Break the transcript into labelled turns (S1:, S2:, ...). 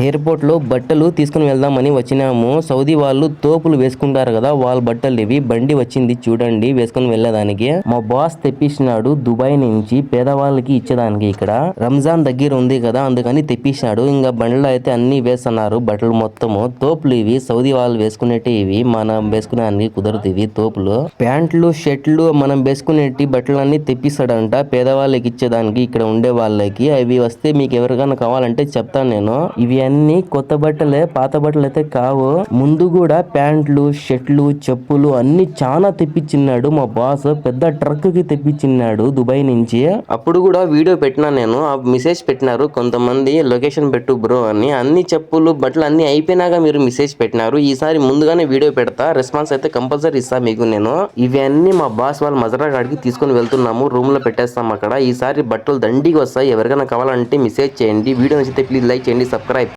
S1: Airport లో బట్టలు తీసుకుని వెళ్దామని వచ్చినాము. సౌదీ వాళ్ళు తోపులు వేసుకుంటారు కదా, వాళ్ళ బట్టలు ఇవి. బండి వచ్చింది చూడండి వేసుకుని వెళ్ళేదానికి. మా బాస్ తెప్పించినాడు దుబాయ్ నుంచి పేదవాళ్ళకి ఇచ్చేదానికి. ఇక్కడ రంజాన్ దగ్గర ఉంది కదా అందుకని తెప్పించినాడు. ఇంకా బండ్లో అయితే అన్ని వేస్తున్నారు బట్టలు మొత్తము. తోపులు ఇవి సౌదీ వాళ్ళు వేసుకునేటి ఇవి, మనం వేసుకునేదానికి కుదరదు ఇవి తోపులు. ప్యాంట్లు షర్ట్లు మనం వేసుకునేటి బట్టలన్నీ తెప్పిస్తాడంట పేదవాళ్ళకి ఇచ్చేదానికి ఇక్కడ ఉండే వాళ్ళకి. అవి వస్తే మీకు ఎవరికైనా కావాలంటే చెప్తాను నేను. ఇవి అన్ని కొత్త బట్టలే, పాత బట్టలు అయితే కావు. ముందు కూడా ప్యాంట్లు షర్ట్లు చెప్పులు అన్ని చాలా తెప్పించిన్నాడు మా బాస్. పెద్ద ట్రక్ కి తెప్పించిన్నాడు దుబాయ్ నుంచి. అప్పుడు కూడా వీడియో పెట్టినా నేను. ఆ మెసేజ్ పెట్టినారు కొంతమంది, లొకేషన్ పెట్టు బ్రో అని. అన్ని చెప్పులు బట్టలు అన్ని అయిపోయినాక మీరు మెసేజ్ పెట్టినారు. ఈసారి ముందుగానే వీడియో పెడతా, రెస్పాన్స్ అయితే కంపల్సరీ ఇస్తా మీకు నేను. ఇవి అన్ని మా బాస్ వాళ్ళ మజరా కాడికి తీసుకొని వెళ్తున్నాము. రూమ్ లో పెట్టేస్తాం అక్కడ. ఈసారి బట్టలు దండిగా వస్తాయి. ఎవరికైనా కావాలంటే మెసేజ్ చేయండి. వీడియో నచ్చితే ప్లీజ్ లైక్ చేయండి, సబ్స్క్రైబ్.